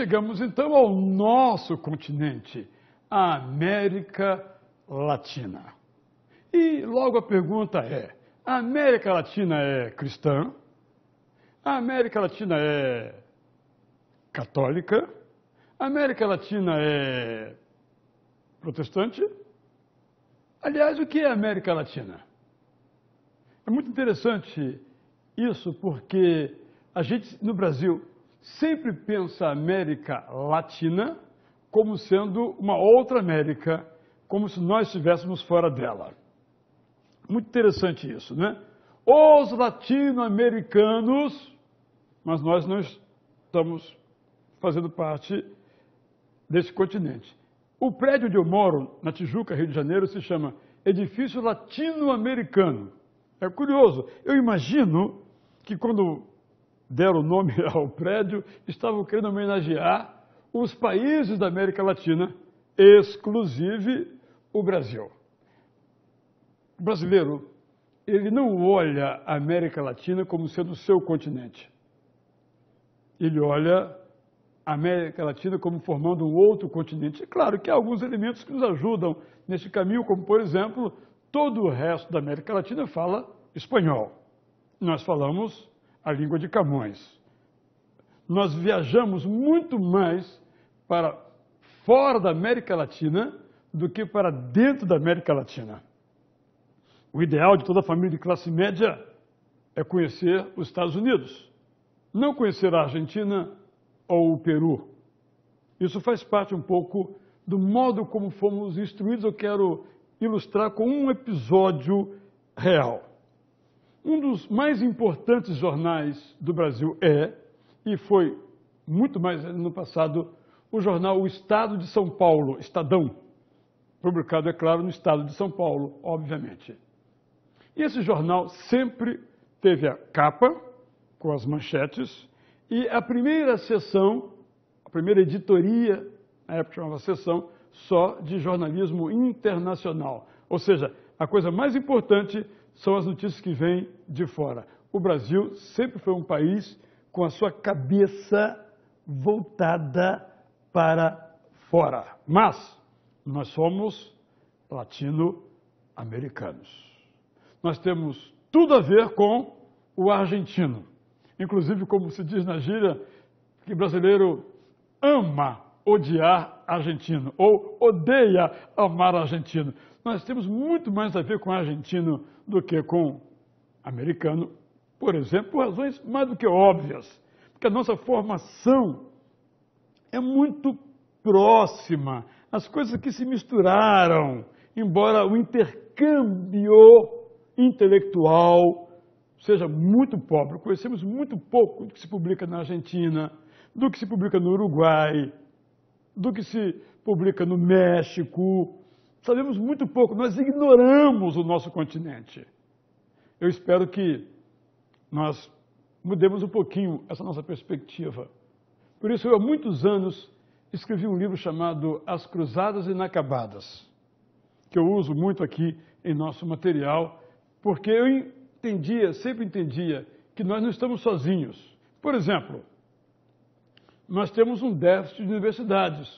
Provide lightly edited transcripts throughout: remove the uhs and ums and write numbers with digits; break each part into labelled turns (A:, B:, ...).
A: chegamos então ao nosso continente, a América Latina. E logo a pergunta é, a América Latina é cristã? A América Latina é católica? A América Latina é protestante? Aliás, o que é a América Latina? É muito interessante isso porque a gente, no Brasil, sempre pensa a América Latina como sendo uma outra América, como se nós estivéssemos fora dela. Muito interessante isso, né? Os latino-americanos, mas nós não estamos fazendo parte desse continente. O prédio onde eu moro, na Tijuca, Rio de Janeiro, se chama Edifício Latino-Americano. É curioso, eu imagino que quando deram o nome ao prédio, estavam querendo homenagear os países da América Latina, exclusive o Brasil. O brasileiro, ele não olha a América Latina como sendo o seu continente. Ele olha a América Latina como formando um outro continente. É claro que há alguns elementos que nos ajudam nesse caminho, como, por exemplo, todo o resto da América Latina fala espanhol. Nós falamos a língua de Camões. Nós viajamos muito mais para fora da América Latina do que para dentro da América Latina. O ideal de toda família de classe média é conhecer os Estados Unidos, não conhecer a Argentina ou o Peru. Isso faz parte um pouco do modo como fomos instruídos. Eu quero ilustrar com um episódio real. Um dos mais importantes jornais do Brasil e foi muito mais no passado, o jornal O Estado de São Paulo, Estadão, publicado, é claro, no Estado de São Paulo, obviamente. E esse jornal sempre teve a capa, com as manchetes, e a primeira seção, a primeira editoria, na época chamava seção, só de jornalismo internacional. Ou seja, a coisa mais importante são as notícias que vêm de fora. O Brasil sempre foi um país com a sua cabeça voltada para fora. Mas nós somos latino-americanos. Nós temos tudo a ver com o argentino. Inclusive, como se diz na gíria, que brasileiro ama odiar argentino ou odeia amar argentino. Nós temos muito mais a ver com argentino do que com americano, por exemplo, por razões mais do que óbvias. Porque a nossa formação é muito próxima. As coisas que se misturaram, embora o intercâmbio intelectual seja muito pobre. Conhecemos muito pouco do que se publica na Argentina, do que se publica no Uruguai, do que se publica no México. Sabemos muito pouco, nós ignoramos o nosso continente. Eu espero que nós mudemos um pouquinho essa nossa perspectiva. Por isso, eu há muitos anos escrevi um livro chamado As Cruzadas Inacabadas, que eu uso muito aqui em nosso material, porque eu sempre entendia que nós não estamos sozinhos. Por exemplo, nós temos um déficit de universidades,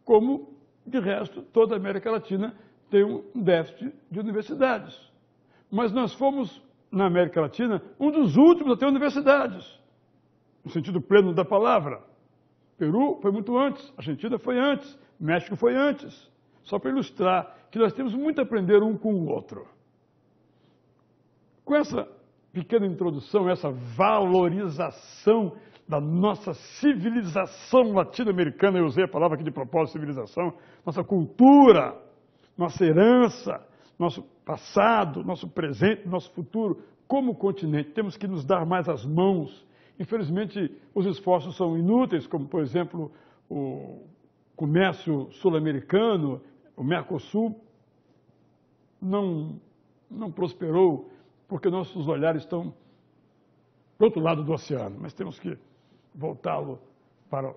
A: como, de resto, toda a América Latina tem um déficit de universidades. Mas nós fomos, na América Latina, um dos últimos a ter universidades, no sentido pleno da palavra. Peru foi muito antes, Argentina foi antes, México foi antes. Só para ilustrar que nós temos muito a aprender um com o outro. Com essa pequena introdução, essa valorização da nossa civilização latino-americana, eu usei a palavra aqui de propósito, civilização, nossa cultura, nossa herança, nosso passado, nosso presente, nosso futuro, como continente, temos que nos dar mais as mãos. Infelizmente, os esforços são inúteis, como, por exemplo, o comércio sul-americano, o Mercosul, não prosperou, porque nossos olhares estão do outro lado do oceano, mas temos que voltá-lo para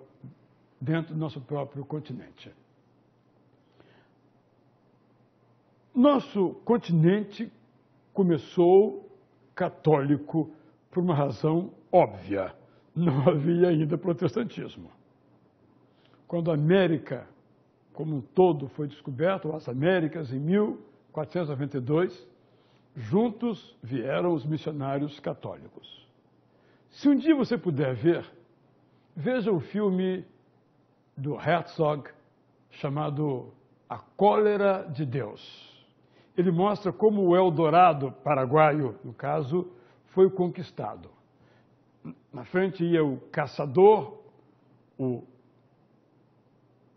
A: dentro do nosso próprio continente. Nosso continente começou católico por uma razão óbvia. Não havia ainda protestantismo. quando a América como um todo foi descoberto, as Américas, em 1492, juntos vieram os missionários católicos. Se um dia você puder ver, veja o filme do Herzog chamado A Cólera de Deus. Ele mostra como o Eldorado paraguaio, no caso, foi conquistado. Na frente ia o caçador, o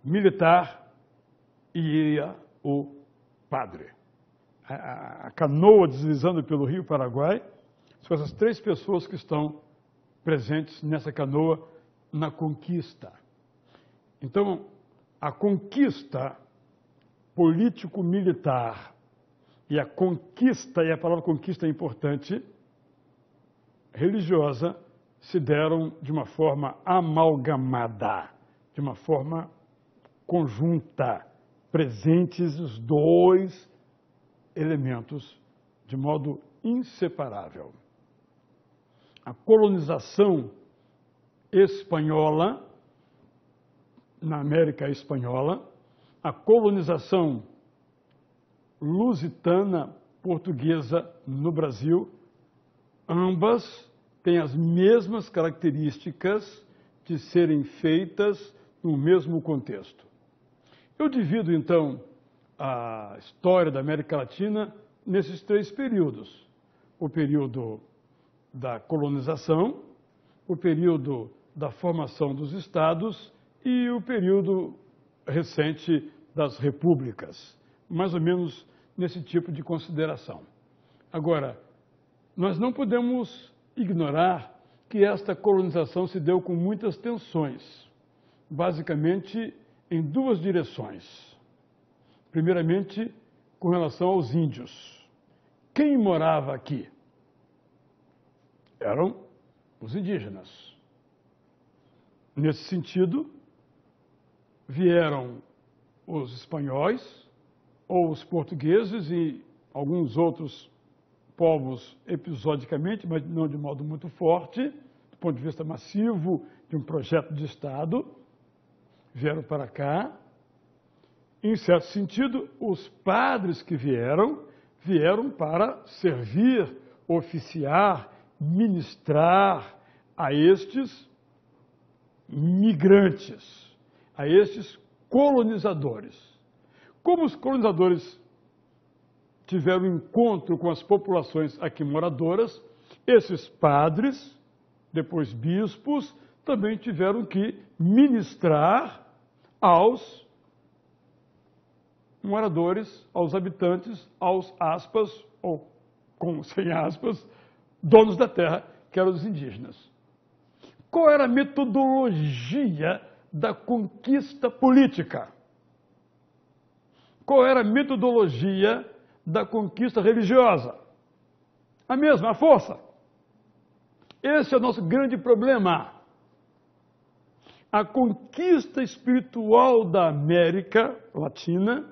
A: militar e ia o padre. A canoa deslizando pelo rio Paraguai são essas três pessoas que estão presentes nessa canoa na conquista. Então, a conquista político-militar e a conquista, e a palavra conquista é importante, religiosa, se deram de uma forma amalgamada, de uma forma conjunta, presentes os dois elementos de modo inseparável. A colonização espanhola, na América Espanhola, a colonização lusitana portuguesa no Brasil, ambas têm as mesmas características de serem feitas no mesmo contexto. Eu divido, então, a história da América Latina nesses três períodos. O período da colonização, o período da formação dos estados e o período recente das repúblicas, mais ou menos nesse tipo de consideração. Agora, nós não podemos ignorar que esta colonização se deu com muitas tensões, basicamente em duas direções. Primeiramente, com relação aos índios. Quem morava aqui? Eram os indígenas. Nesse sentido, vieram os espanhóis, ou os portugueses e alguns outros povos episodicamente, mas não de modo muito forte, do ponto de vista massivo de um projeto de Estado, vieram para cá. Em certo sentido, os padres que vieram para servir, oficiar, ministrar a estes migrantes, a estes colonizadores. Como os colonizadores tiveram encontro com as populações aqui moradoras, esses padres, depois bispos, também tiveram que ministrar aos moradores, aos habitantes, aos aspas, ou com sem aspas, donos da terra, que eram os indígenas. Qual era a metodologia da conquista política? Qual era a metodologia da conquista religiosa? A mesma, a força. Esse é o nosso grande problema. A conquista espiritual da América Latina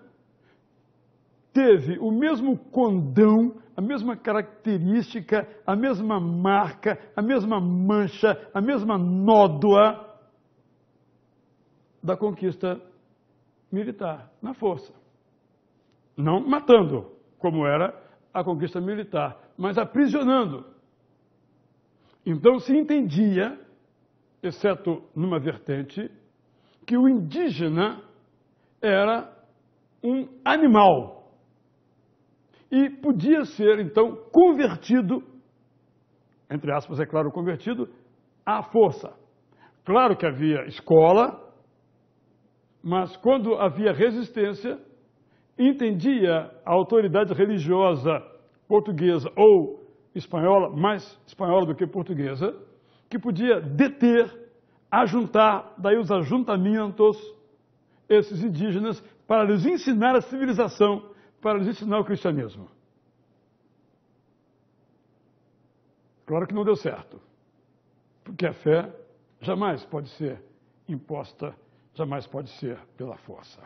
A: teve o mesmo condão, a mesma característica, a mesma marca, a mesma mancha, a mesma nódoa da conquista militar, na força. Não matando, como era a conquista militar, mas aprisionando. Então se entendia, exceto numa vertente, que o indígena era um animal e podia ser, então, convertido, entre aspas, é claro, convertido, à força. Claro que havia escola, mas quando havia resistência, entendia a autoridade religiosa portuguesa ou espanhola, mais espanhola do que portuguesa, que podia deter, ajuntar, daí os ajuntamentos, esses indígenas, para lhes ensinar a civilização, para lhes ensinar o cristianismo. Claro que não deu certo, porque a fé jamais pode ser imposta, jamais pode ser pela força.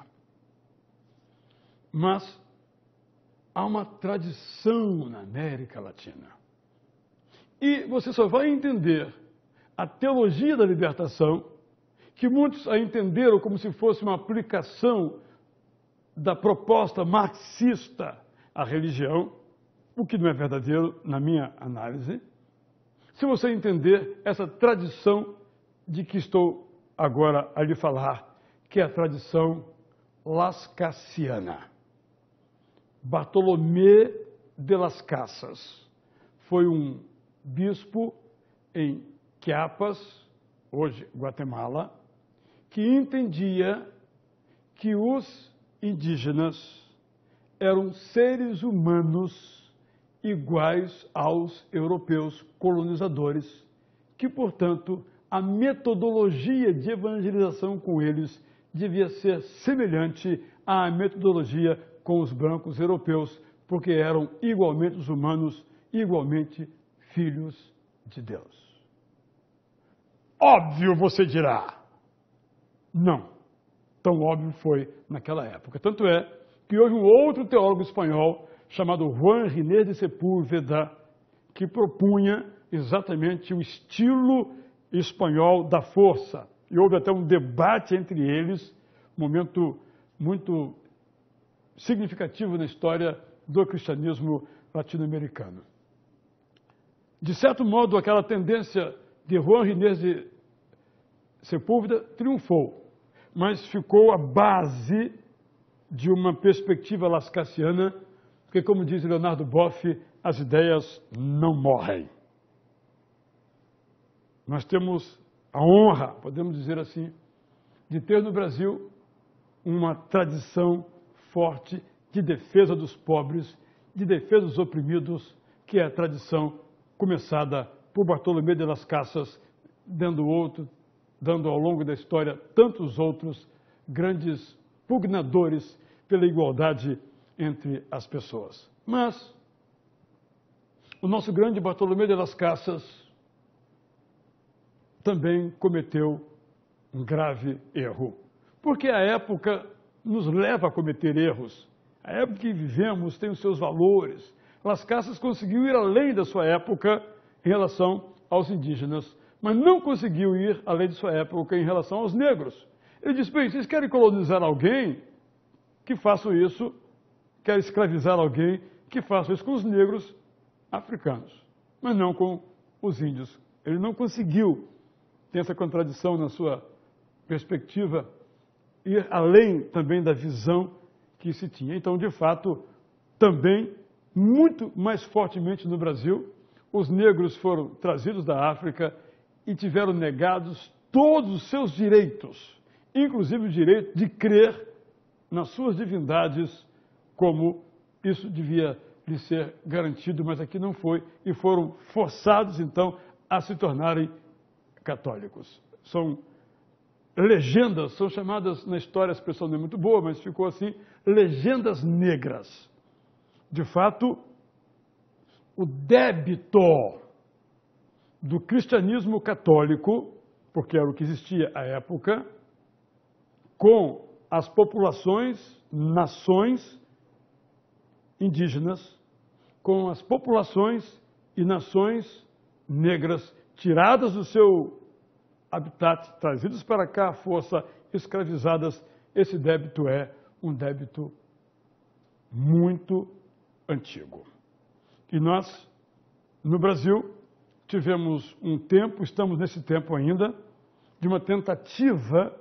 A: Mas há uma tradição na América Latina. E você só vai entender a teologia da libertação que muitos a entenderam como se fosse uma aplicação da proposta marxista à religião, o que não é verdadeiro na minha análise, se você entender essa tradição de que estou agora a lhe falar, que é a tradição lascassiana. Bartolomé de las Casas foi um bispo em Chiapas, hoje Guatemala, que entendia que os indígenas eram seres humanos iguais aos europeus colonizadores, que, portanto, a metodologia de evangelização com eles devia ser semelhante à metodologia com os brancos europeus, porque eram igualmente humanos, igualmente filhos de Deus. Óbvio, você dirá. Não, tão óbvio foi naquela época. Tanto é que houve um outro teólogo espanhol chamado Juan René de Sepúlveda, que propunha exatamente o estilo espanhol da força. E houve até um debate entre eles, um momento muito significativo na história do cristianismo latino-americano. De certo modo, aquela tendência de Juan René de Sepúlveda triunfou, mas ficou a base de uma perspectiva lascassiana, porque, como diz Leonardo Boff, as ideias não morrem. Nós temos a honra, podemos dizer assim, de ter no Brasil uma tradição forte de defesa dos pobres, de defesa dos oprimidos, que é a tradição começada por Bartolomé de las Casas, dando ao longo da história tantos outros grandes pugnadores pela igualdade entre as pessoas. Mas o nosso grande Bartolomé de las Casas também cometeu um grave erro, porque a época nos leva a cometer erros. A época que vivemos tem os seus valores. Las Casas conseguiu ir além da sua época em relação aos indígenas, mas não conseguiu ir além de sua época em relação aos negros. Ele disse, bem, vocês querem colonizar alguém? Que façam isso. Querem escravizar alguém? Que façam isso com os negros africanos, mas não com os índios. Ele não conseguiu, tem essa contradição na sua perspectiva, ir além também da visão que se tinha. Então, de fato, também, muito mais fortemente no Brasil, os negros foram trazidos da África e tiveram negados todos os seus direitos, inclusive o direito de crer nas suas divindades, como isso devia lhe ser garantido, mas aqui não foi, e foram forçados, então, a se tornarem católicos. São legendas, são chamadas na história, a expressão não é muito boa, mas ficou assim, legendas negras. De fato, o débito do cristianismo católico, porque era o que existia à época, com as populações, nações indígenas, com as populações e nações negras tiradas do seu habitat, trazidas para cá à força, escravizadas, esse débito é um débito muito antigo. E nós, no Brasil, tivemos um tempo, estamos nesse tempo ainda, de uma tentativa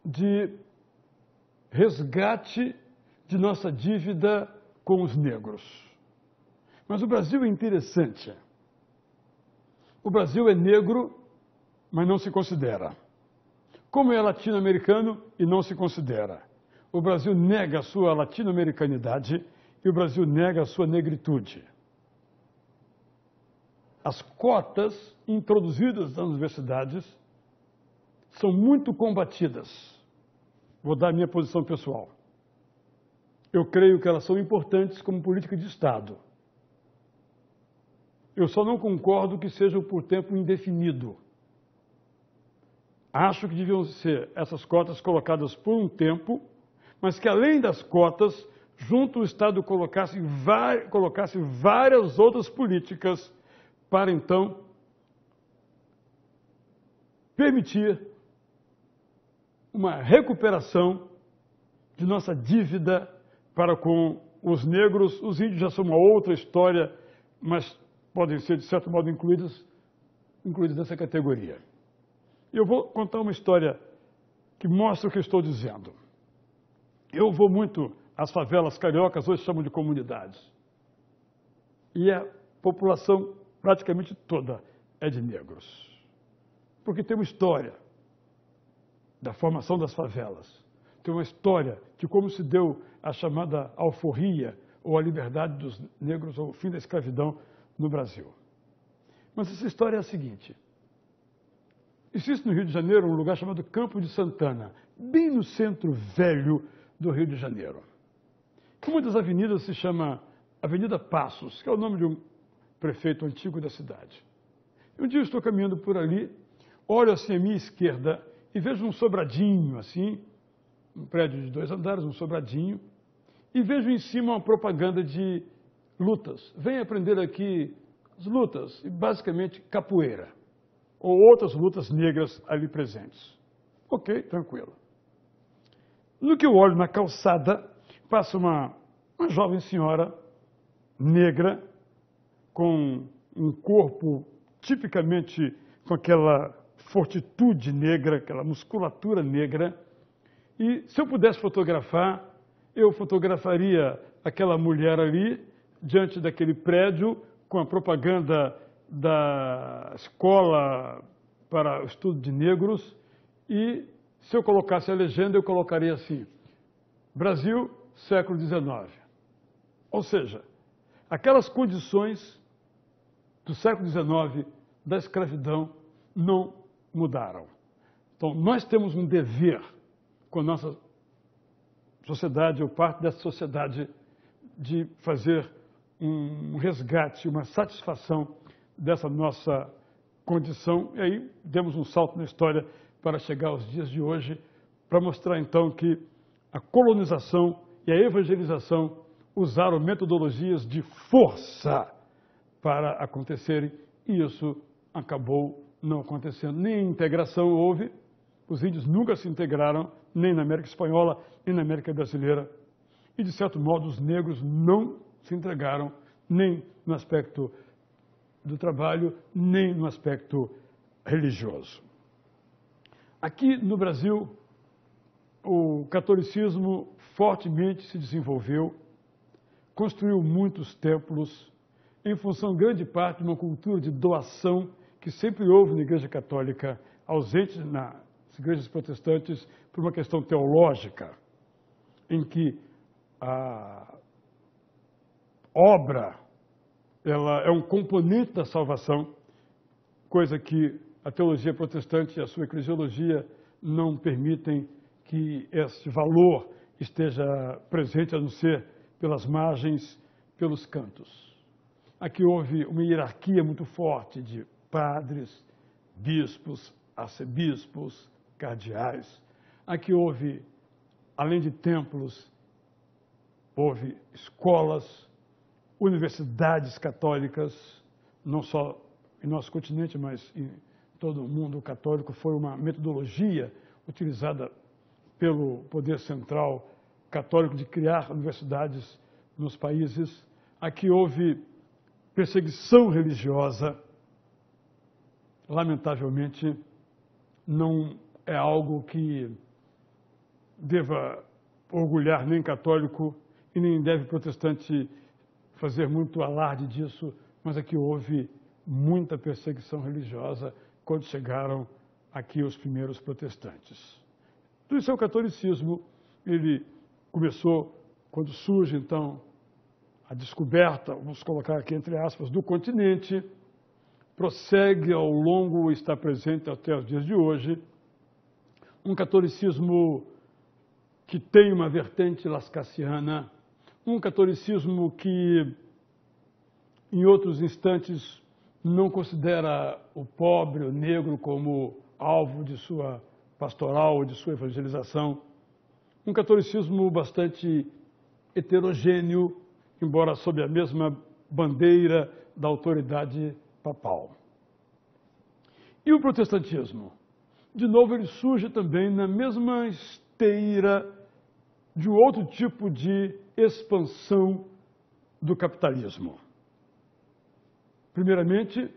A: de resgate de nossa dívida com os negros. Mas o Brasil é interessante. O Brasil é negro, mas não se considera. Como é latino-americano e não se considera. O Brasil nega a sua latino-americanidade e o Brasil nega a sua negritude. As cotas introduzidas nas universidades são muito combatidas. Vou dar a minha posição pessoal. Eu creio que elas são importantes como política de Estado. Eu só não concordo que sejam por tempo indefinido. Acho que deviam ser essas cotas colocadas por um tempo, mas que além das cotas, junto o Estado colocasse várias outras políticas para então permitir uma recuperação de nossa dívida para com os negros. Os índios já são uma outra história, mas podem ser, de certo modo, incluídos nessa categoria. Eu vou contar uma história que mostra o que eu estou dizendo. Eu vou muito às favelas cariocas, hoje chamam de comunidades. E a população praticamente toda é de negros. Porque tem uma história da formação das favelas. Tem uma história de como se deu a chamada alforria, ou a liberdade dos negros, ou o fim da escravidão no Brasil. Mas essa história é a seguinte. Existe no Rio de Janeiro um lugar chamado Campo de Santana, bem no centro velho do Rio de Janeiro. Uma das avenidas se chama Avenida Passos, que é o nome de um prefeito antigo da cidade. Um dia eu estou caminhando por ali, olho assim à minha esquerda e vejo um sobradinho assim, um prédio de 2 andares, um sobradinho, e vejo em cima uma propaganda de lutas. Venha aprender aqui as lutas, e basicamente capoeira, ou outras lutas negras ali presentes. Ok, tranquilo. No que eu olho na calçada, passa uma jovem senhora negra, com um corpo tipicamente com aquela fortitude negra, aquela musculatura negra. E se eu pudesse fotografar, eu fotografaria aquela mulher ali, diante daquele prédio, com a propaganda da escola para o estudo de negros. E se eu colocasse a legenda, eu colocaria assim, Brasil, século XIX. Ou seja, aquelas condições do século XIX, da escravidão, não mudaram. Então, nós temos um dever com a nossa sociedade, ou parte dessa sociedade, de fazer um resgate, uma satisfação dessa nossa condição. E aí, demos um salto na história para chegar aos dias de hoje, para mostrar, então, que a colonização e a evangelização usaram metodologias de força para acontecerem, e isso acabou não acontecendo. Nem integração houve, os índios nunca se integraram, nem na América Espanhola, nem na América Brasileira, e de certo modo os negros não se entregaram, nem no aspecto do trabalho, nem no aspecto religioso. Aqui no Brasil, o catolicismo fortemente se desenvolveu, construiu muitos templos, em função, grande parte, de uma cultura de doação que sempre houve na Igreja Católica, ausente nas igrejas protestantes, por uma questão teológica, em que a obra ela é um componente da salvação, coisa que a teologia protestante e a sua eclesiologia não permitem que esse valor esteja presente, a não ser pelas margens, pelos cantos. Aqui houve uma hierarquia muito forte de padres, bispos, arcebispos, cardeais. Aqui houve, além de templos, houve escolas, universidades católicas, não só em nosso continente, mas em todo o mundo católico. Foi uma metodologia utilizada pelo poder central católico de criar universidades nos países. Aqui houve perseguição religiosa. Lamentavelmente, não é algo que deva orgulhar nem católico e nem deve protestante fazer muito alarde disso, mas aqui houve muita perseguição religiosa quando chegaram aqui os primeiros protestantes. Tudo isso é o catolicismo. Ele começou quando surge, então, a descoberta, vamos colocar aqui entre aspas, do continente, prossegue ao longo e está presente até os dias de hoje, um catolicismo que tem uma vertente lascassiana, um catolicismo que, em outros instantes, não considera o pobre, o negro, como alvo de sua pastoral, de sua evangelização, um catolicismo bastante heterogêneo, embora sob a mesma bandeira da autoridade papal. E o protestantismo? de novo ele surge também na mesma esteira de outro tipo de expansão do capitalismo. Primeiramente,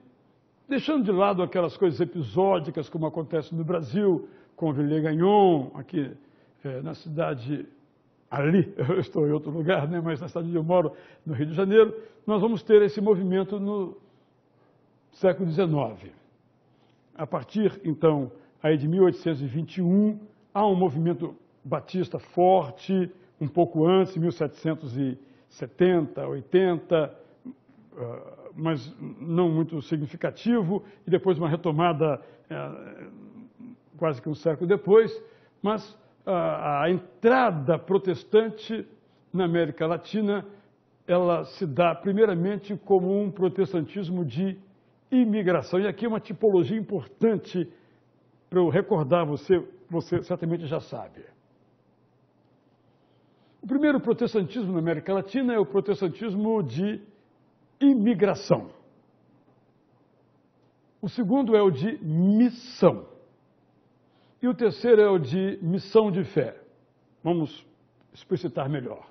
A: deixando de lado aquelas coisas episódicas, como acontece no Brasil, com o Villegagnon, aqui na cidade, ali, eu estou em outro lugar, né, mas na cidade onde eu moro, no Rio de Janeiro, nós vamos ter esse movimento no século XIX. A partir, então, aí de 1821, há um movimento batista forte, um pouco antes, 1770, 80, mas não muito significativo, e depois uma retomada quase que um século depois, mas a entrada protestante na América Latina, ela se dá primeiramente como um protestantismo de imigração, e aqui é uma tipologia importante para eu recordar você certamente já sabe. O primeiro protestantismo na América Latina é o protestantismo de imigração. O segundo é o de missão. E o terceiro é o de missão de fé. Vamos explicitar melhor.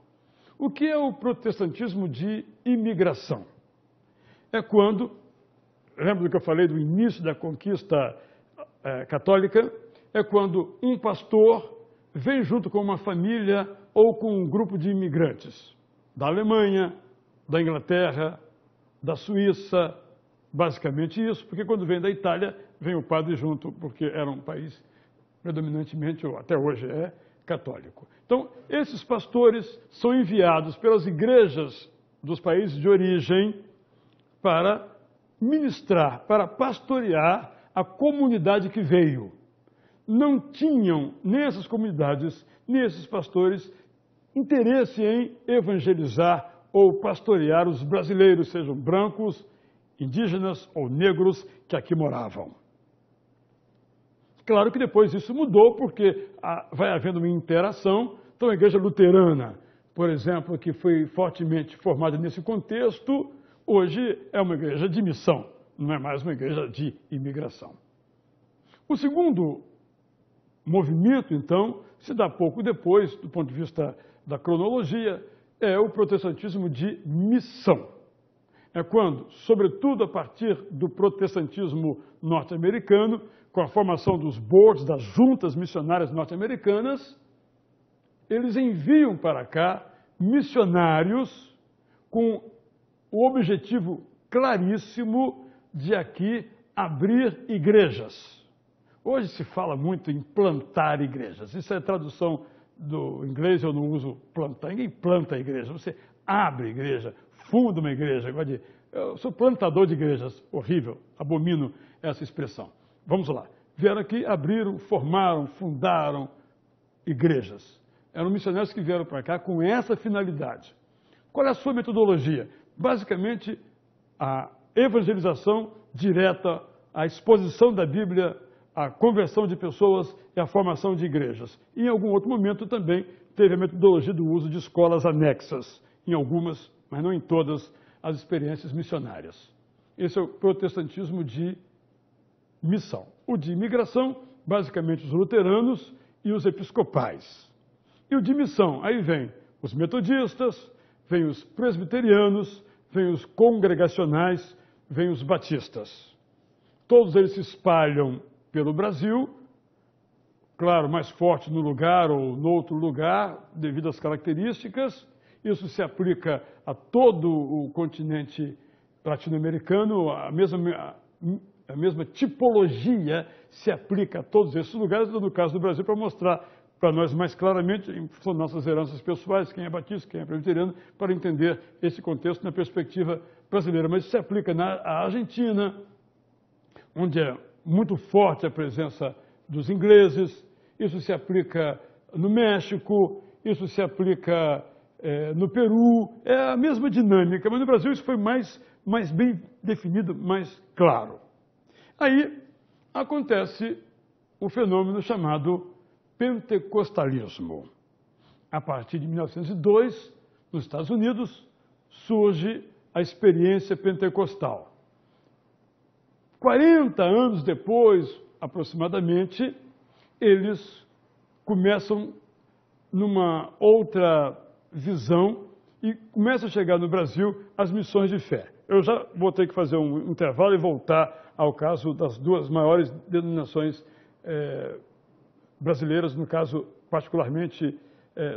A: O que é o protestantismo de imigração? É quando, lembra do que eu falei do início da conquista católica? É quando um pastor vem junto com uma família ou com um grupo de imigrantes da Alemanha, da Inglaterra, da Suíça, basicamente isso, porque quando vem da Itália, vem o padre junto, porque era um país predominantemente, ou até hoje é, católico. Então, esses pastores são enviados pelas igrejas dos países de origem para ministrar, para pastorear a comunidade que veio. Não tinham, nem essas comunidades, nem esses pastores, interesse em evangelizar ou pastorear os brasileiros, sejam brancos, indígenas ou negros que aqui moravam. Claro que depois isso mudou, porque vai havendo uma interação. Então, a igreja luterana, por exemplo, que foi fortemente formada nesse contexto, hoje é uma igreja de missão, não é mais uma igreja de imigração. O segundo movimento, então, se dá pouco depois, do ponto de vista da cronologia, é o protestantismo de missão. É quando, sobretudo a partir do protestantismo norte-americano, com a formação dos boards, das juntas missionárias norte-americanas, eles enviam para cá missionários com o objetivo claríssimo de aqui abrir igrejas. Hoje se fala muito em plantar igrejas. Isso é tradução do inglês, eu não uso plantar. Ninguém planta a igreja, você abre a igreja, funda uma igreja. Eu sou plantador de igrejas, horrível, abomino essa expressão. Vamos lá. Vieram aqui, abriram, formaram, fundaram igrejas. Eram missionários que vieram para cá com essa finalidade. Qual é a sua metodologia? Basicamente, a evangelização direta, a exposição da Bíblia, a conversão de pessoas e a formação de igrejas. E, em algum outro momento também teve a metodologia do uso de escolas anexas, em algumas, mas não em todas, as experiências missionárias. Esse é o protestantismo de missão. O de imigração, basicamente os luteranos e os episcopais. E o de missão, aí vem os metodistas, vem os presbiterianos, vem os congregacionais, vem os batistas. Todos eles se espalham pelo Brasil, claro, mais forte no lugar ou no outro lugar, devido às características. Isso se aplica a todo o continente latino-americano, a mesma tipologia se aplica a todos esses lugares, no caso do Brasil, para mostrar para nós mais claramente, em função de nossas heranças pessoais, quem é batista, quem é presbiteriano, para entender esse contexto na perspectiva brasileira. Mas isso se aplica na Argentina, onde é muito forte a presença dos ingleses, isso se aplica no México, isso se aplica no Peru, é a mesma dinâmica, mas no Brasil isso foi mais bem definido, mais claro. Aí acontece o fenômeno chamado pentecostalismo. A partir de 1902, nos Estados Unidos, surge a experiência pentecostal. 40 anos depois, aproximadamente, eles começam numa outra visão e começam a chegar no Brasil as missões de fé. Eu já vou ter que fazer um intervalo e voltar ao caso das duas maiores denominações brasileiras, no caso particularmente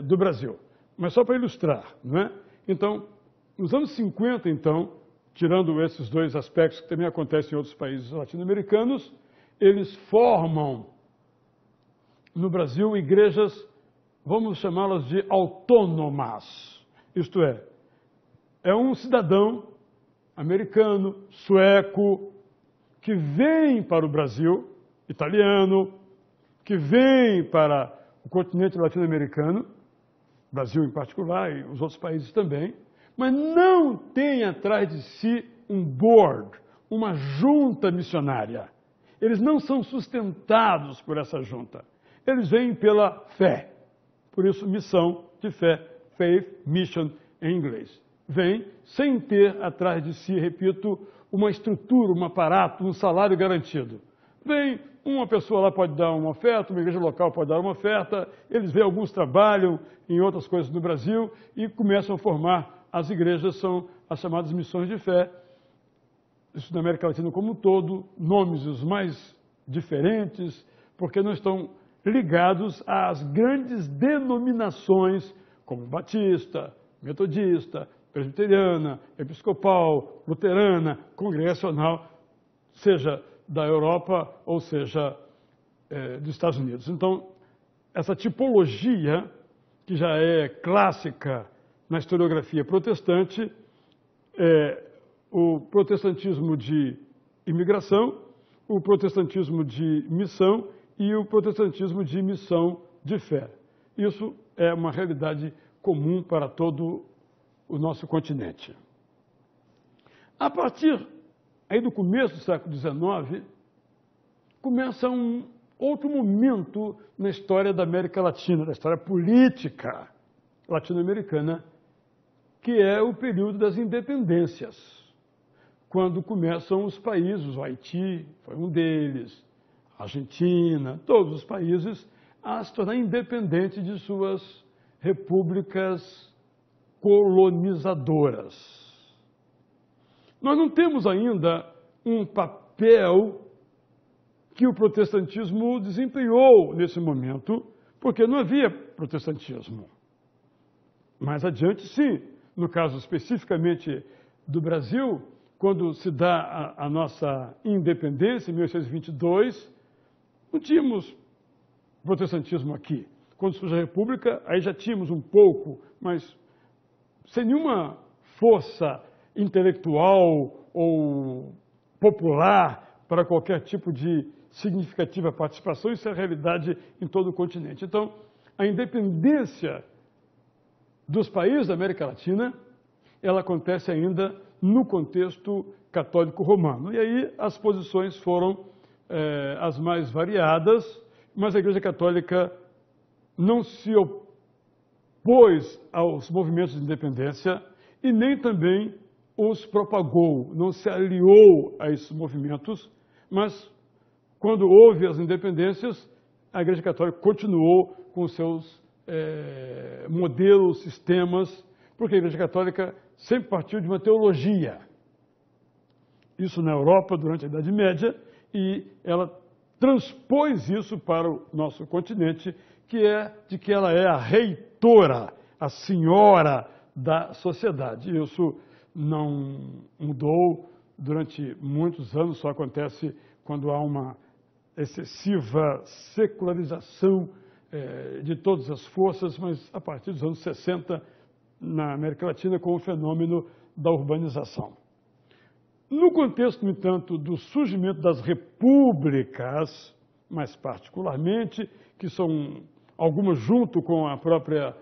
A: do Brasil. Mas só para ilustrar, não é? Então, nos anos 50, então, tirando esses dois aspectos que também acontecem em outros países latino-americanos, eles formam no Brasil igrejas, vamos chamá-las de autônomas. Isto é um cidadão americano, sueco, que vem para o Brasil, italiano, que vem para o continente latino-americano, Brasil em particular e os outros países também, mas não tem atrás de si um board, uma junta missionária. Eles não são sustentados por essa junta. Eles vêm pela fé. Por isso, missão de fé, faith, mission em inglês. Vem sem ter atrás de si, repito, uma estrutura, um aparato, um salário garantido. Vem, uma pessoa lá pode dar uma oferta, uma igreja local pode dar uma oferta, eles vêm, alguns trabalham em outras coisas no Brasil e começam a formar as igrejas, são as chamadas missões de fé. Isso na América Latina como um todo, nomes os mais diferentes, porque não estão ligados às grandes denominações, como batista, metodista, presbiteriana, episcopal, luterana, congregacional, seja da Europa ou seja dos Estados Unidos. Então, essa tipologia, que já é clássica na historiografia protestante, é o protestantismo de imigração, o protestantismo de missão e o protestantismo de missão de fé. Isso é uma realidade comum para todo o nosso continente. A partir aí do começo do século XIX, começa um outro momento na história da América Latina, da história política latino-americana, que é o período das independências, quando começam os países, o Haiti foi um deles, a Argentina, todos os países, a se tornar independentes de suas repúblicas colonizadoras. Nós não temos ainda um papel que o protestantismo desempenhou nesse momento, porque não havia protestantismo. Mais adiante, sim. No caso especificamente do Brasil, quando se dá a nossa independência, em 1822, não tínhamos protestantismo aqui. Quando surge a República, aí já tínhamos um pouco, mas sem nenhuma força intelectual ou popular para qualquer tipo de significativa participação. Isso é a realidade em todo o continente. Então, a independência dos países da América Latina, ela acontece ainda no contexto católico romano. E aí as posições foram as mais variadas, mas a Igreja Católica não se opôs aos movimentos de independência e nem também os propagou, não se aliou a esses movimentos, mas quando houve as independências, a Igreja Católica continuou com os seus modelos, sistemas, porque a Igreja Católica sempre partiu de uma teologia. Isso na Europa durante a Idade Média, e ela transpôs isso para o nosso continente, que é de que ela é a reitora, a senhora da sociedade. Isso não mudou durante muitos anos, só acontece quando há uma excessiva secularização de todas as forças, mas a partir dos anos 60, na América Latina, com o fenômeno da urbanização. No contexto, no entanto, do surgimento das repúblicas, mais particularmente, que são algumas junto com a própria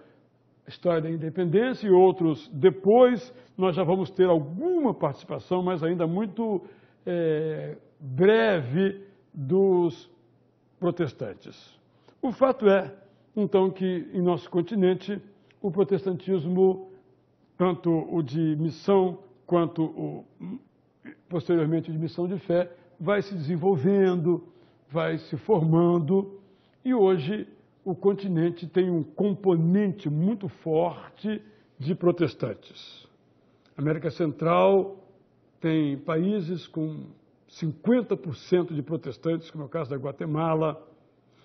A: história da independência e outros depois, nós já vamos ter alguma participação, mas ainda muito breve, dos protestantes. O fato é, então, que em nosso continente o protestantismo, tanto o de missão quanto posteriormente de missão de fé, vai se desenvolvendo, vai se formando e hoje o continente tem um componente muito forte de protestantes. A América Central tem países com 50% de protestantes, como é o caso da Guatemala,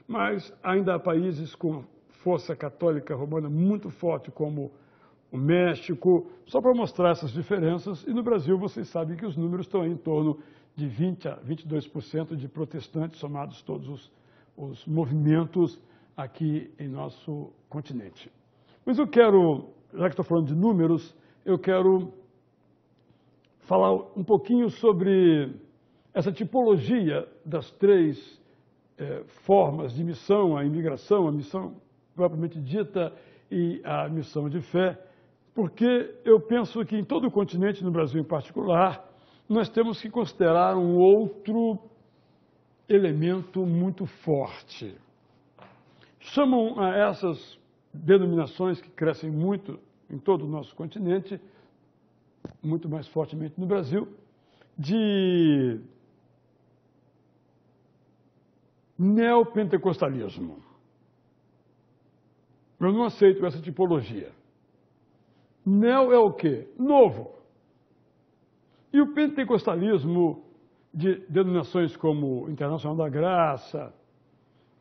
A: mas ainda há países com força católica romana muito forte, como o México, só para mostrar essas diferenças. E no Brasil, vocês sabem que os números estão em torno de 20% a 22% de protestantes, somados todos os movimentos aqui em nosso continente. Mas eu quero, já que estou falando de números, eu quero falar um pouquinho sobre essa tipologia das três formas de missão: a imigração, a missão propriamente dita e a missão de fé, porque eu penso que em todo o continente, no Brasil em particular, nós temos que considerar um outro elemento muito forte. Chamam a essas denominações que crescem muito em todo o nosso continente, muito mais fortemente no Brasil, de neopentecostalismo. Eu não aceito essa tipologia. Neo é o quê? Novo. E o pentecostalismo de denominações como Internacional da Graça,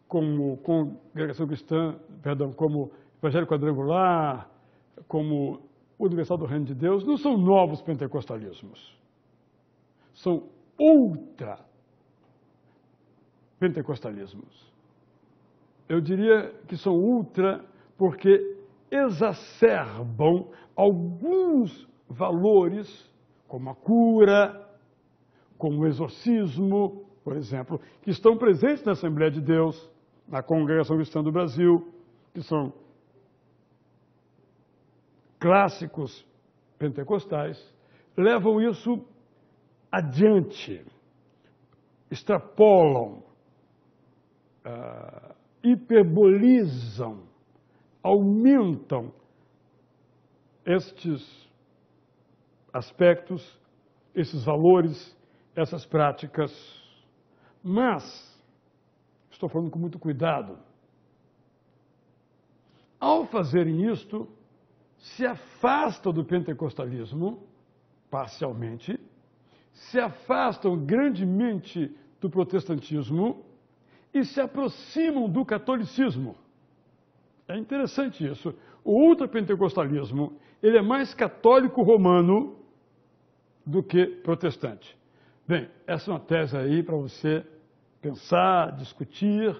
A: como Congregação Cristã, como Evangelho Quadrangular, como Universal do Reino de Deus, não são novos pentecostalismos. São ultra-pentecostalismos. Eu diria que são ultra porque exacerbam alguns valores, como a cura, como o exorcismo, por exemplo, que estão presentes na Assembleia de Deus, na Congregação Cristã do Brasil, que são clássicos pentecostais, levam isso adiante, extrapolam, hiperbolizam, aumentam estes aspectos, esses valores, essas práticas, mas, estou falando com muito cuidado, ao fazerem isto, se afastam do pentecostalismo, parcialmente, se afastam grandemente do protestantismo e se aproximam do catolicismo. É interessante isso. O ultrapentecostalismo, ele é mais católico romano do que protestante. Bem, essa é uma tese aí para você pensar, discutir,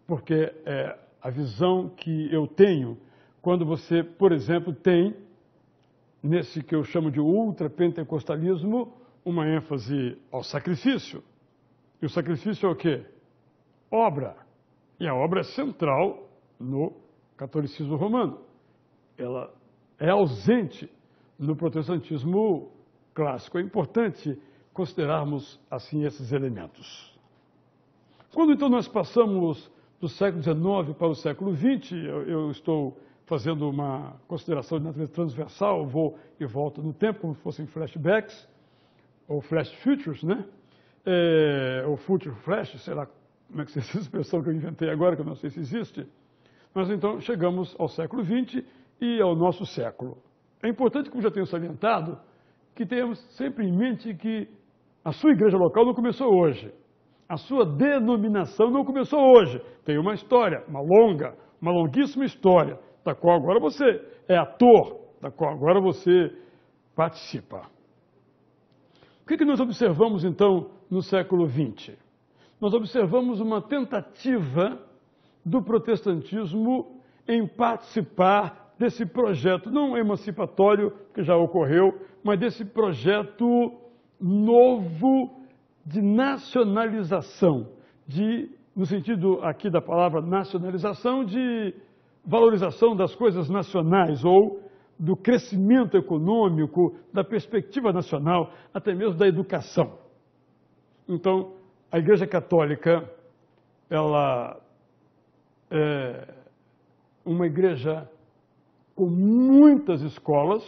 A: porque é a visão que eu tenho quando você, por exemplo, tem, nesse que eu chamo de ultrapentecostalismo, uma ênfase ao sacrifício. E o sacrifício é o quê? Obra. E a obra é central no catolicismo romano. Ela é ausente no protestantismo clássico. É importante considerarmos, assim, esses elementos. Quando, então, nós passamos do século XIX para o século XX, eu estou fazendo uma consideração de natureza transversal, vou e volto no tempo, como se fossem flashbacks, ou flash futures, né? Ou future flash, sei lá como é que se diz essa expressão que eu inventei agora, que eu não sei se existe. Mas, então, chegamos ao século XX e ao nosso século. É importante, como já tenho salientado, que tenhamos sempre em mente que a sua igreja local não começou hoje. A sua denominação não começou hoje. Tem uma história, uma longuíssima história, da qual agora você é ator, da qual agora você participa. O que nós observamos, então, no século XX? Nós observamos uma tentativa do protestantismo em participar desse projeto, não emancipatório, que já ocorreu, mas desse projeto novo de nacionalização, no sentido aqui da palavra nacionalização, de valorização das coisas nacionais ou do crescimento econômico, da perspectiva nacional, até mesmo da educação. Então, a Igreja Católica, ela é uma igreja com muitas escolas,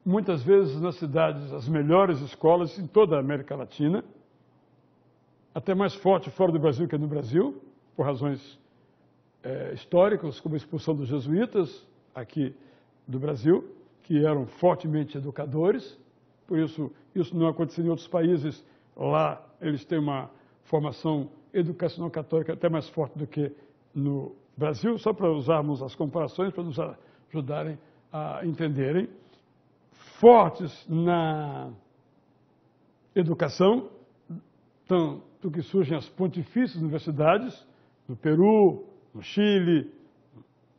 A: muitas vezes nas cidades, as melhores escolas em toda a América Latina, até mais forte fora do Brasil que no Brasil, por razões históricas, como a expulsão dos jesuítas aqui do Brasil, que eram fortemente educadores. Por isso não aconteceu em outros países. Lá eles têm uma formação educacional católica até mais forte do que no Brasil, só para usarmos as comparações, para nos ajudarem a entenderem. Fortes na educação, tanto que surgem as pontifícias universidades, no Peru, no Chile,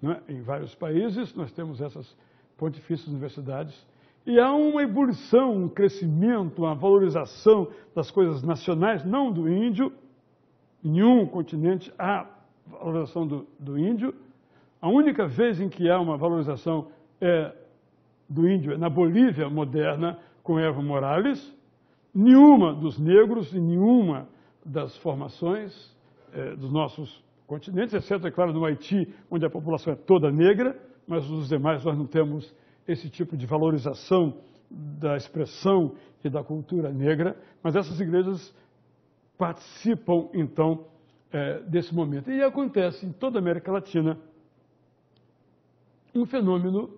A: né, em vários países, nós temos essas pontifícias universidades. E há uma ebulição, um crescimento, uma valorização das coisas nacionais, não do índio. Em nenhum continente há valorização do índio. A única vez em que há uma valorização do índio é na Bolívia moderna, com Evo Morales. Nenhuma dos negros e nenhuma das formações dos nossos continentes, exceto, é claro, no Haiti, onde a população é toda negra, mas nos demais nós não temos esse tipo de valorização da expressão e da cultura negra, mas essas igrejas participam, então, desse momento. E acontece em toda a América Latina um fenômeno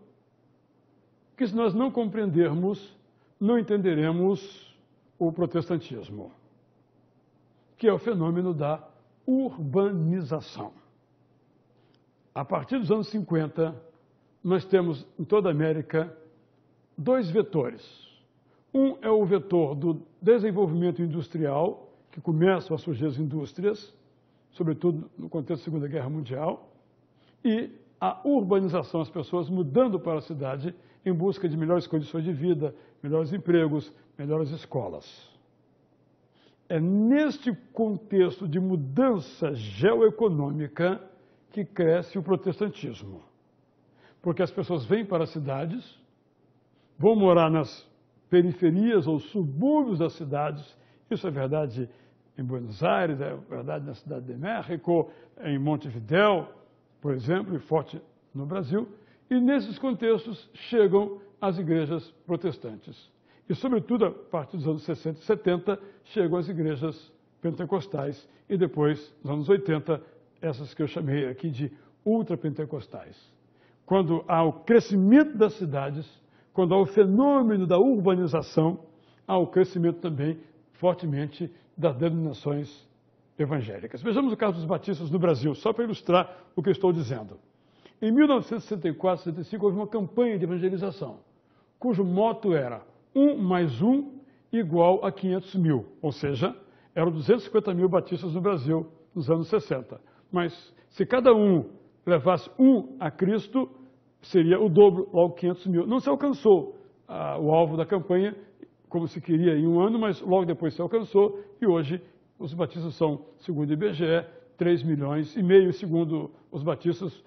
A: que, se nós não compreendermos, não entenderemos o protestantismo, que é o fenômeno da urbanização. A partir dos anos 50, nós temos em toda a América dois vetores. Um é o vetor do desenvolvimento industrial, que começam a surgir as indústrias, sobretudo no contexto da Segunda Guerra Mundial, e a urbanização, as pessoas mudando para a cidade em busca de melhores condições de vida, melhores empregos, melhores escolas. É neste contexto de mudança geoeconômica que cresce o protestantismo. Porque as pessoas vêm para as cidades, vão morar nas periferias ou subúrbios das cidades. Isso é verdade em Buenos Aires, é verdade na Cidade de México, em Montevidéu, por exemplo, e forte no Brasil. E nesses contextos chegam as igrejas protestantes. E, sobretudo, a partir dos anos 60 e 70, chegam as igrejas pentecostais e depois, nos anos 80, essas que eu chamei aqui de ultrapentecostais. Quando há o crescimento das cidades, quando há o fenômeno da urbanização, há o crescimento também, fortemente, das denominações evangélicas. Vejamos o caso dos batistas no Brasil, só para ilustrar o que eu estou dizendo. Em 1964, 65, houve uma campanha de evangelização, cujo moto era 1 mais 1 igual a 500 mil, ou seja, eram 250 mil batistas no Brasil nos anos 60. Mas se cada um levasse um a Cristo, seria o dobro, logo 500 mil. Não se alcançou o alvo da campanha, como se queria em um ano, mas logo depois se alcançou, e hoje os batistas são, segundo o IBGE, 3 milhões e meio, segundo os batistas,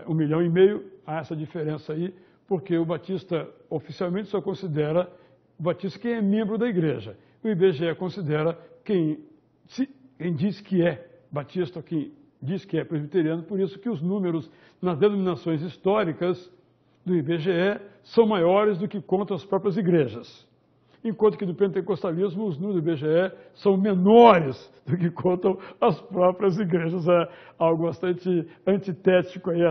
A: 1 milhão e meio. Há essa diferença aí, porque o batista oficialmente só considera o batista quem é membro da igreja. O IBGE considera quem diz que é batista, quem diz que é presbiteriano, por isso que os números nas denominações históricas do IBGE são maiores do que contam as próprias igrejas. Enquanto que do pentecostalismo os números do IBGE são menores do que contam as próprias igrejas. É algo bastante antitético aí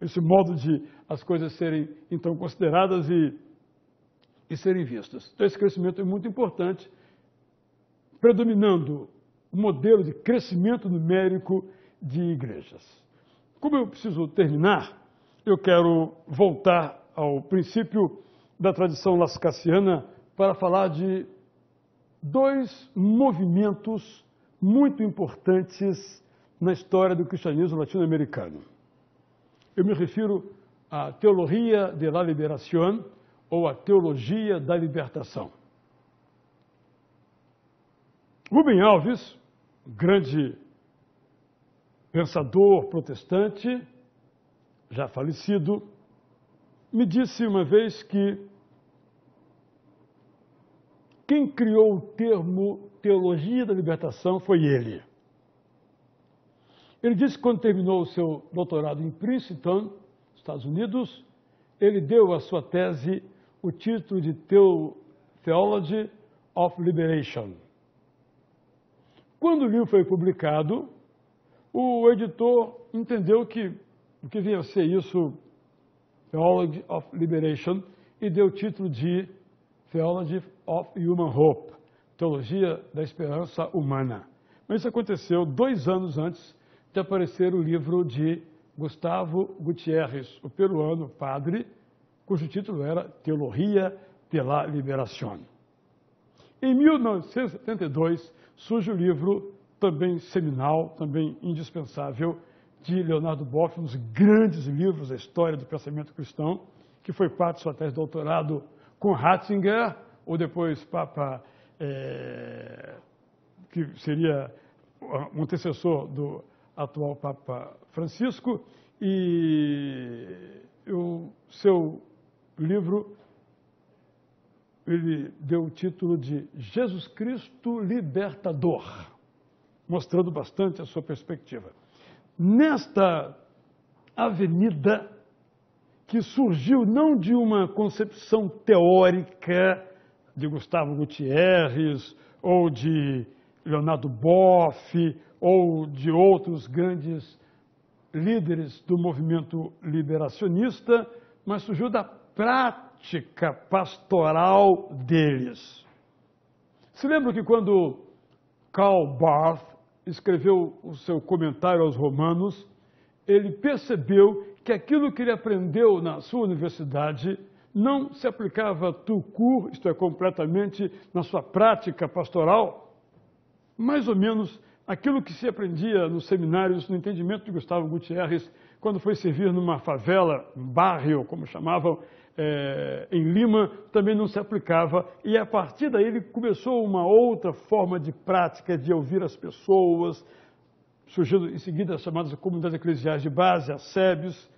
A: esse modo de as coisas serem, então, consideradas e serem vistas. Então, esse crescimento é muito importante, predominando o modelo de crescimento numérico de igrejas. Como eu preciso terminar, eu quero voltar ao princípio da tradição lascassiana para falar de dois movimentos muito importantes na história do cristianismo latino-americano. Eu me refiro à Teologia de la Liberación, ou a Teologia da Libertação. Rubem Alves, grande pensador protestante, já falecido, me disse uma vez que quem criou o termo Teologia da Libertação foi ele. Ele disse que quando terminou o seu doutorado em Princeton, Estados Unidos, ele deu à sua tese o título de Theology of Liberation. Quando o livro foi publicado, o editor entendeu que o que vinha a ser isso, Theology of Liberation, e deu o título de Theology of Human Hope, Teologia da Esperança Humana. Mas isso aconteceu 2 anos antes de aparecer o livro de Gustavo Gutiérrez, o peruano padre, cujo título era Teologia de la Liberación. Em 1972, surge o livro também seminal, também indispensável, de Leonardo Boff, um dos grandes livros da história do pensamento cristão, que foi parte de sua tese de doutorado com Ratzinger, ou depois Papa, que seria um antecessor do atual Papa Francisco, e o seu livro, ele deu o título de Jesus Cristo Libertador, mostrando bastante a sua perspectiva. Nesta avenida que surgiu não de uma concepção teórica de Gustavo Gutiérrez, ou de Leonardo Boff, ou de outros grandes líderes do movimento liberacionista, mas surgiu da prática pastoral deles. Se lembra que quando Karl Barth escreveu o seu comentário aos Romanos, ele percebeu que aquilo que ele aprendeu na sua universidade não se aplicava tout court, isto é, completamente na sua prática pastoral, mais ou menos aquilo que se aprendia nos seminários, no entendimento de Gustavo Gutiérrez, quando foi servir numa favela, um barrio, como chamavam, em Lima, também não se aplicava, e a partir daí ele começou uma outra forma de prática, de ouvir as pessoas, surgindo em seguida as chamadas comunidades eclesiais de base, as SEBs,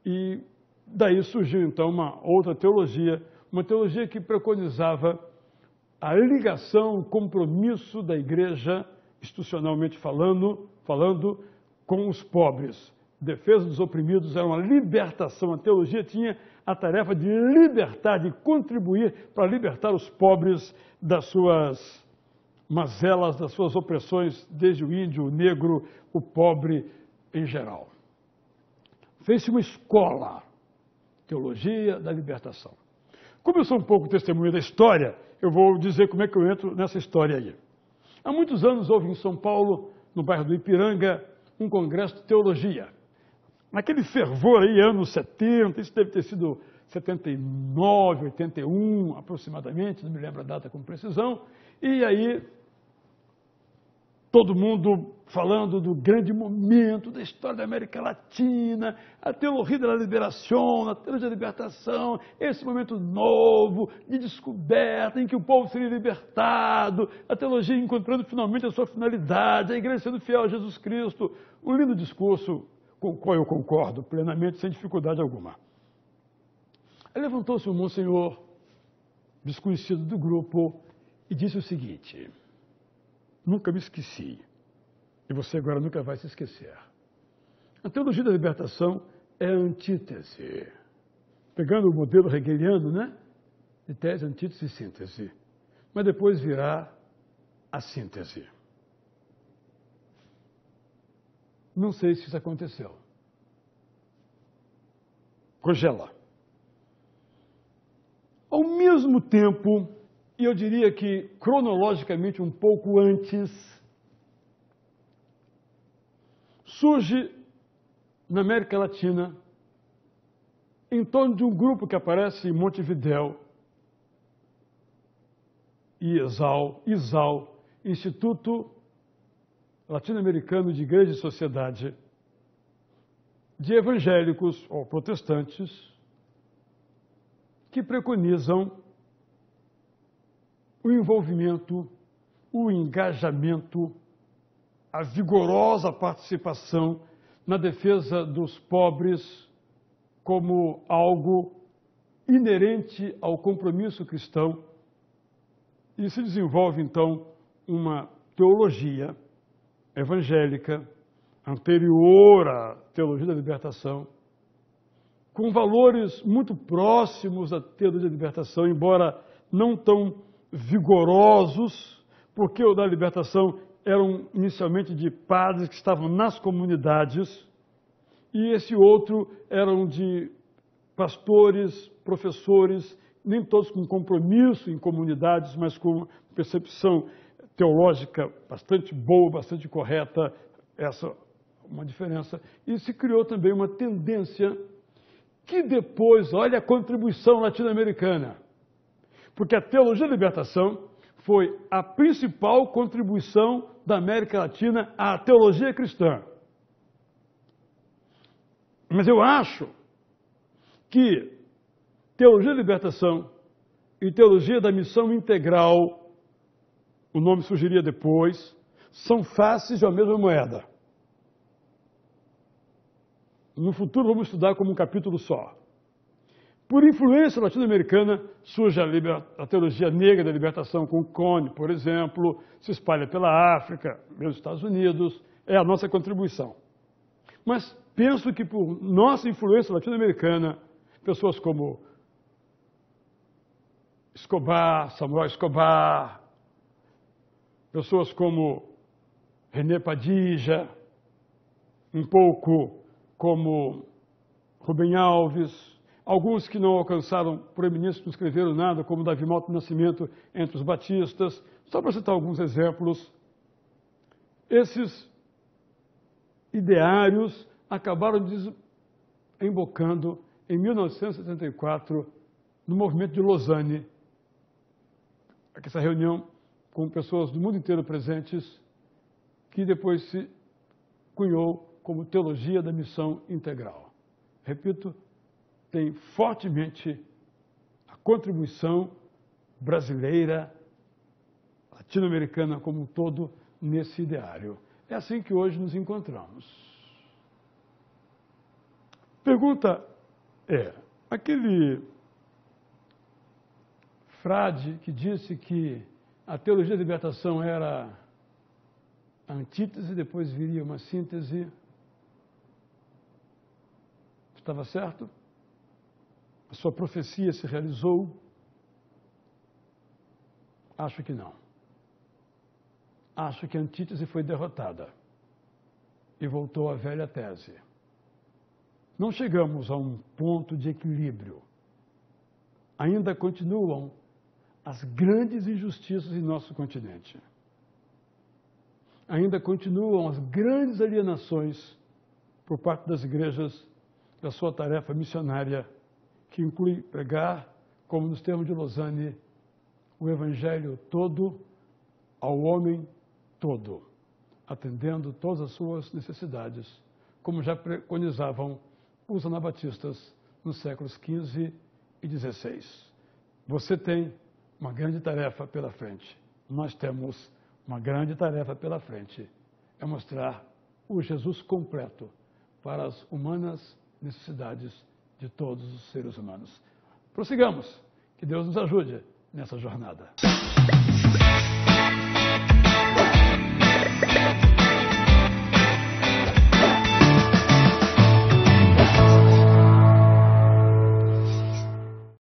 A: e daí surgiu então uma outra teologia, uma teologia que preconizava a ligação, o compromisso da igreja, institucionalmente falando, com os pobres. Defesa dos oprimidos era uma libertação, a teologia tinha a tarefa de libertar, de contribuir para libertar os pobres das suas mazelas, das suas opressões, desde o índio, o negro, o pobre em geral. Fez-se uma escola, Teologia da Libertação. Como eu sou um pouco testemunha da história, eu vou dizer como é que eu entro nessa história aí. Há muitos anos houve em São Paulo, no bairro do Ipiranga, um congresso de teologia. Naquele fervor aí, anos 70, isso deve ter sido 79, 81 aproximadamente, não me lembro a data com precisão, e aí todo mundo falando do grande momento da história da América Latina, a teologia da liberação, a teologia da libertação, esse momento novo de descoberta em que o povo seria libertado, a teologia encontrando finalmente a sua finalidade, a igreja sendo fiel a Jesus Cristo. Um lindo discurso com o qual eu concordo plenamente, sem dificuldade alguma. Aí levantou-se um monsenhor desconhecido do grupo e disse o seguinte: nunca me esqueci, e você agora nunca vai se esquecer. A teologia da libertação é a antítese. Pegando o modelo hegeliano, né? De tese, antítese e síntese. Mas depois virá a síntese. Não sei se isso aconteceu. Congela. Ao mesmo tempo, e eu diria que cronologicamente um pouco antes, surge na América Latina, em torno de um grupo que aparece em Montevidéu e ISAL, Instituto Latino-Americano de Igreja e Sociedade, de evangélicos ou protestantes, que preconizam o envolvimento, o engajamento, a vigorosa participação na defesa dos pobres como algo inerente ao compromisso cristão, e se desenvolve, então, uma teologia evangélica anterior à teologia da libertação, com valores muito próximos à teologia da libertação, embora não tão vigorosos, porque o da libertação eram inicialmente de padres que estavam nas comunidades, e esse outro eram de pastores, professores, nem todos com compromisso em comunidades, mas com percepção teológica bastante boa, bastante correta, essa é uma diferença. E se criou também uma tendência que depois, olha a contribuição latino-americana, porque a teologia da libertação foi a principal contribuição da América Latina à teologia cristã. Mas eu acho que teologia da libertação e teologia da missão integral, o nome surgiria depois, são faces de uma mesma moeda. No futuro vamos estudar como um capítulo só. Por influência latino-americana, surge a teologia negra da libertação com Cone, por exemplo, se espalha pela África, pelos Estados Unidos, é a nossa contribuição. Mas penso que por nossa influência latino-americana, pessoas como Escobar, Samuel Escobar, pessoas como René Padilla, um pouco como Rubem Alves, alguns que não alcançaram proeminência, não escreveram nada, como Davi Malta Nascimento entre os batistas, só para citar alguns exemplos. Esses ideários acabaram desembocando em 1974 no movimento de Lausanne, essa reunião com pessoas do mundo inteiro presentes, que depois se cunhou como teologia da missão integral. Repito, tem fortemente a contribuição brasileira, latino-americana como um todo, nesse ideário. É assim que hoje nos encontramos. Pergunta é, aquele frade que disse que a teologia da libertação era a antítese, depois viria uma síntese, estava certo? A sua profecia se realizou? Acho que não. Acho que a antítese foi derrotada e voltou à velha tese. Não chegamos a um ponto de equilíbrio. Ainda continuam as grandes injustiças em nosso continente. Ainda continuam as grandes alienações por parte das igrejas da sua tarefa missionária, que inclui pregar, como nos termos de Lausanne, o evangelho todo ao homem todo, atendendo todas as suas necessidades, como já preconizavam os anabatistas nos séculos XV e XVI. Você tem uma grande tarefa pela frente. Nós temos uma grande tarefa pela frente. É mostrar o Jesus completo para as humanas necessidades de todos os seres humanos. Prossigamos. Que Deus nos ajude nessa jornada.